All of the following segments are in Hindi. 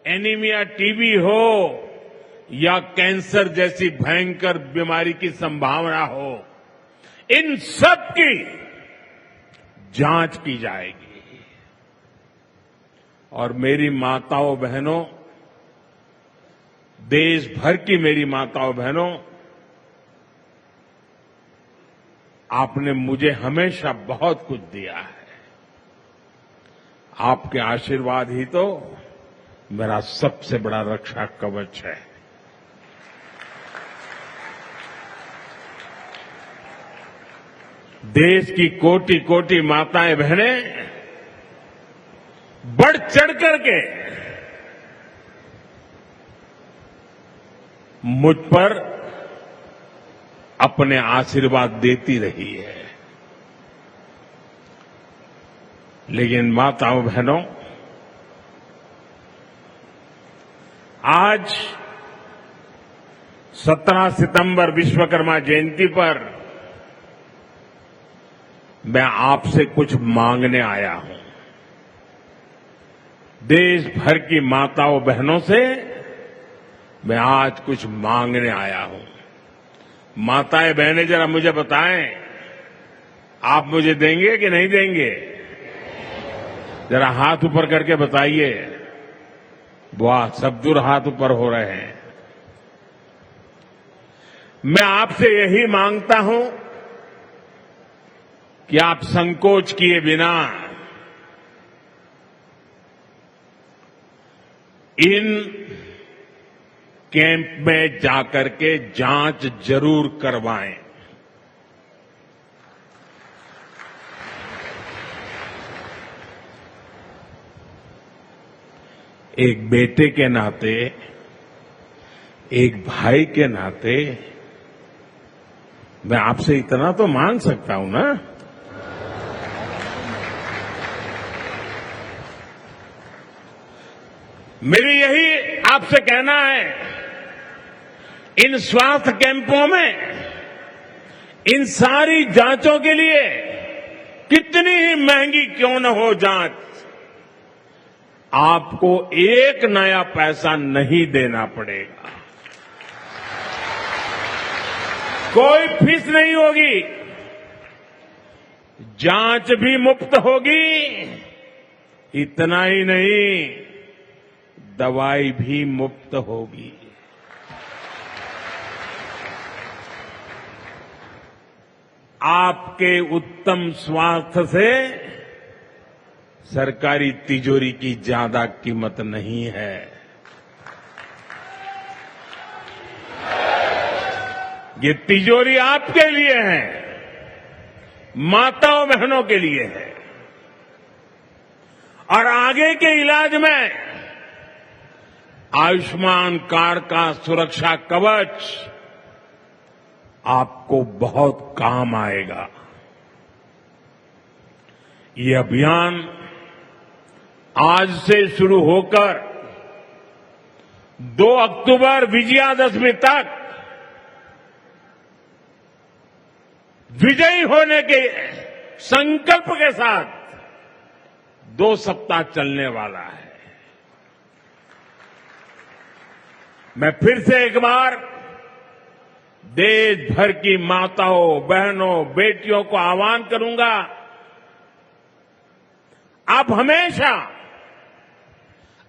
एनीमिया, टीबी हो या कैंसर जैसी भयंकर बीमारी की संभावना हो, इन सब की जांच की जाएगी। और मेरी माताओं बहनों, देश भर की मेरी माताओं बहनों, आपने मुझे हमेशा बहुत कुछ दिया है। आपके आशीर्वाद ही तो मेरा सबसे बड़ा रक्षा कवच है। देश की कोटि कोटि माताएं बहनें बढ़ चढ़ करके मुझ पर अपने आशीर्वाद देती रही है। लेकिन माताओं बहनों, आज 17 सितंबर विश्वकर्मा जयंती पर मैं आपसे कुछ मांगने आया हूं। देश भर की माताओं बहनों से मैं आज कुछ मांगने आया हूं। माताएं बहनें, जरा मुझे बताएं, आप मुझे देंगे कि नहीं देंगे? जरा हाथ ऊपर करके बताइए। वाह, सब दूर हाथ ऊपर हो रहे हैं। मैं आपसे यही मांगता हूं कि आप संकोच किए बिना इन कैंप में जाकर के जांच जरूर करवाएं। एक बेटे के नाते, एक भाई के नाते मैं आपसे इतना तो मांग सकता हूं ना। मेरी यही आपसे कहना है, इन स्वास्थ्य कैंपों में इन सारी जांचों के लिए कितनी ही महंगी क्यों न हो जांच, आपको एक नया पैसा नहीं देना पड़ेगा। कोई फीस नहीं होगी, जांच भी मुफ्त होगी। इतना ही नहीं, दवाई भी मुफ्त होगी। आपके उत्तम स्वास्थ्य से सरकारी तिजोरी की ज्यादा कीमत नहीं है। ये तिजोरी आपके लिए है, माताओं बहनों के लिए है। और आगे के इलाज में आयुष्मान कार्ड का सुरक्षा कवच आपको बहुत काम आएगा। ये अभियान आज से शुरू होकर 2 अक्टूबर विजयादशमी तक विजयी होने के संकल्प के साथ 2 सप्ताह चलने वाला है। मैं फिर से एक बार देश भर की माताओं, बहनों, बेटियों को आह्वान करूंगा, आप हमेशा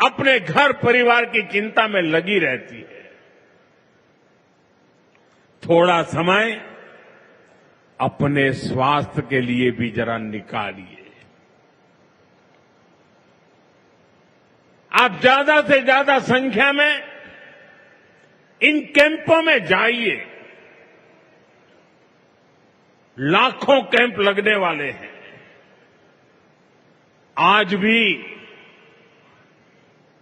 अपने घर परिवार की चिंता में लगी रहती है। थोड़ा समय अपने स्वास्थ्य के लिए भी जरा निकालिए। आप ज्यादा से ज्यादा संख्या में इन कैंपों में जाइए। लाखों कैंप लगने वाले हैं। आज भी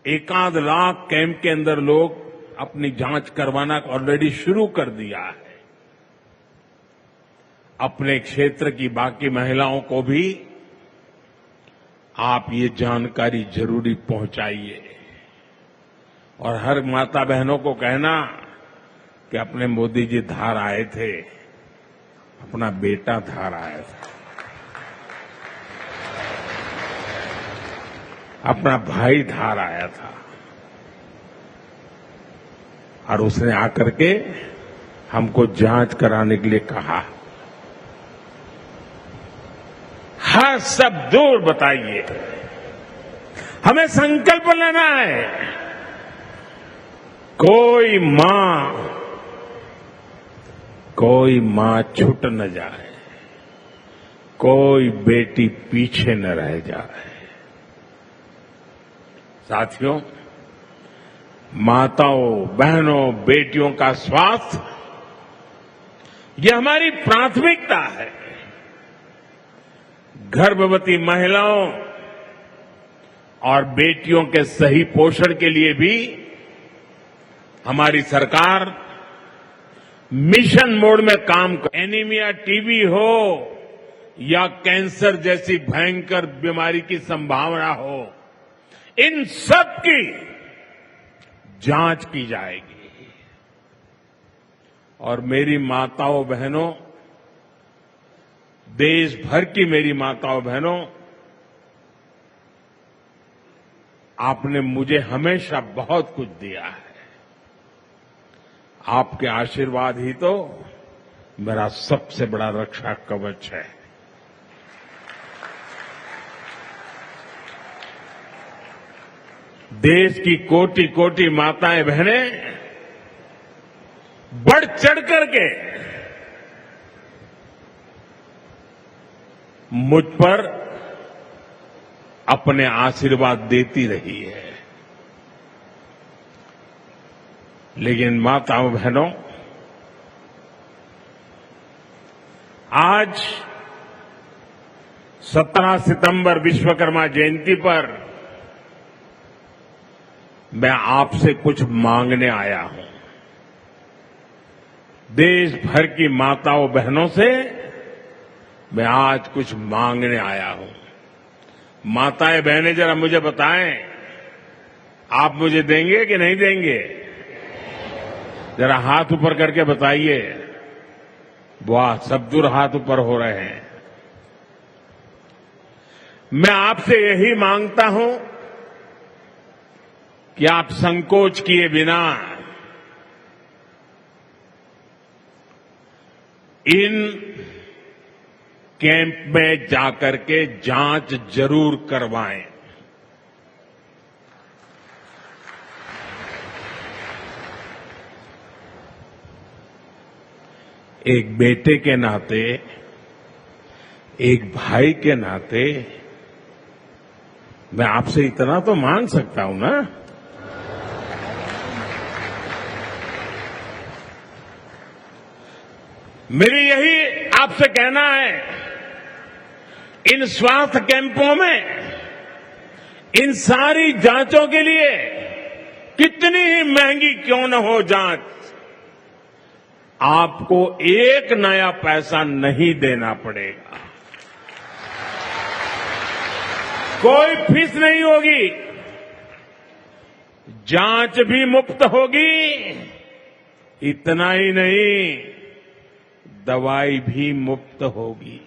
1 लाख कैंप के अंदर लोग अपनी जांच करवाना ऑलरेडी शुरू कर दिया है। अपने क्षेत्र की बाकी महिलाओं को भी आप ये जानकारी जरूरी पहुंचाइए। और हर माता बहनों को कहना कि अपने मोदी जी धार आए थे, अपना बेटा धार आया था, अपना भाई धार आया था। और उसने आकर के हमको जांच कराने के लिए कहा। हर सब दूर बताइए, हमें संकल्प लेना है, कोई मां छूट न जाए, कोई बेटी पीछे न रह जाए। साथियों, माताओं, बहनों, बेटियों का स्वास्थ्य ये हमारी प्राथमिकता है। गर्भवती महिलाओं और बेटियों के सही पोषण के लिए भी हमारी सरकार मिशन मोड में काम कर। एनीमिया, टीबी हो या कैंसर जैसी भयंकर बीमारी की संभावना हो, इन सब की जांच की जाएगी। और मेरी माताओं बहनों, देश भर की मेरी माताओं बहनों, आपने मुझे हमेशा बहुत कुछ दिया है। आपके आशीर्वाद ही तो मेरा सबसे बड़ा रक्षा कवच है। देश की कोटि कोटि माताएं बहनें बढ़ चढ़ करके मुझ पर अपने आशीर्वाद देती रही है। लेकिन माताओं बहनों, आज 17 सितंबर विश्वकर्मा जयंती पर मैं आपसे कुछ मांगने आया हूं। देश भर की माताओं बहनों से मैं आज कुछ मांगने आया हूं। माताएं बहनें, जरा मुझे बताएं, आप मुझे देंगे कि नहीं देंगे? जरा हाथ ऊपर करके बताइए। वाह, सब दूर हाथ ऊपर हो रहे हैं। मैं आपसे यही मांगता हूं कि आप संकोच किए बिना इन कैंप में जाकर के जांच जरूर करवाएं। एक बेटे के नाते, एक भाई के नाते मैं आपसे इतना तो मांग सकता हूं ना। मेरी यही आपसे कहना है, इन स्वास्थ्य कैंपों में इन सारी जांचों के लिए कितनी ही महंगी क्यों न हो जांच, आपको एक नया पैसा नहीं देना पड़ेगा। कोई फीस नहीं होगी, जांच भी मुफ्त होगी। इतना ही नहीं, दवाई भी मुफ्त होगी।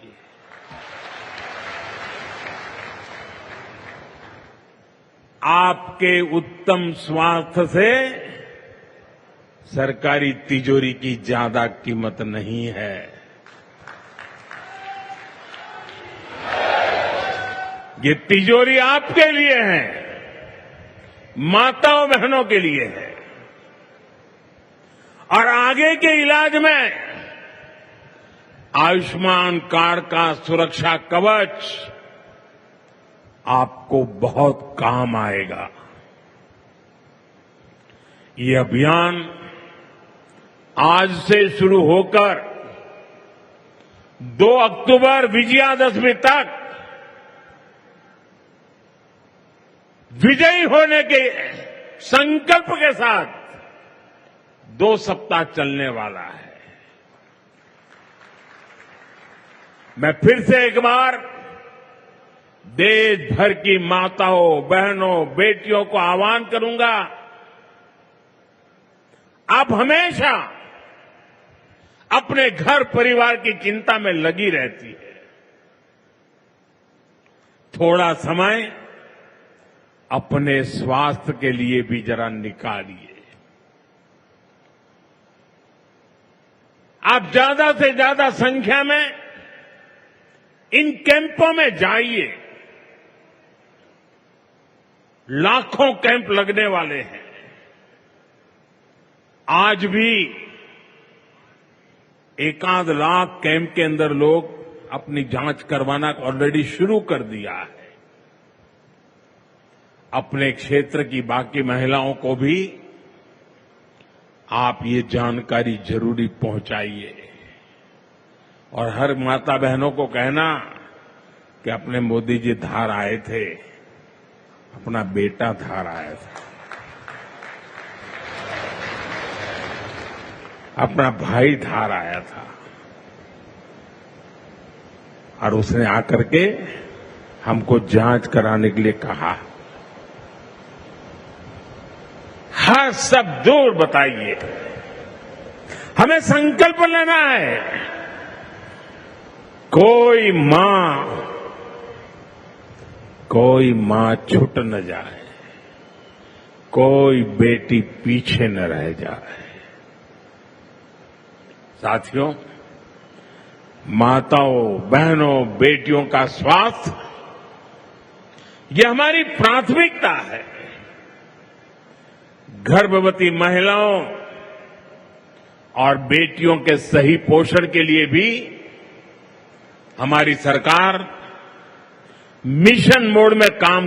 आपके उत्तम स्वास्थ्य से सरकारी तिजोरी की ज्यादा कीमत नहीं है। ये तिजोरी आपके लिए है, माताओं बहनों के लिए है। और आगे के इलाज में आयुष्मान कार्ड का सुरक्षा कवच आपको बहुत काम आएगा। ये अभियान आज से शुरू होकर 2 अक्टूबर विजयादशमी तक विजयी होने के संकल्प के साथ 2 सप्ताह चलने वाला है। मैं फिर से एक बार देश भर की माताओं, बहनों, बेटियों को आह्वान करूंगा, आप हमेशा अपने घर परिवार की चिंता में लगी रहती है। थोड़ा समय अपने स्वास्थ्य के लिए भी जरा निकालिए। आप ज्यादा से ज्यादा संख्या में इन कैंपों में जाइए। लाखों कैंप लगने वाले हैं। आज भी 1 लाख कैंप के अंदर लोग अपनी जांच करवाना ऑलरेडी शुरू कर दिया है। अपने क्षेत्र की बाकी महिलाओं को भी आप ये जानकारी जरूरी पहुंचाइए और हर माता बहनों को कहना कि अपने मोदी जी धार आए थे, अपना बेटा धार आया था, अपना भाई धार आया था और उसने आकर के हमको जांच कराने के लिए कहा। हर सब दूर बताइए। हमें संकल्प लेना है। कोई मां छूट न जाए, कोई बेटी पीछे न रह जाए। साथियों, माताओं, बहनों, बेटियों का स्वास्थ्य ये हमारी प्राथमिकता है। गर्भवती महिलाओं और बेटियों के सही पोषण के लिए भी हमारी सरकार मिशन मोड में काम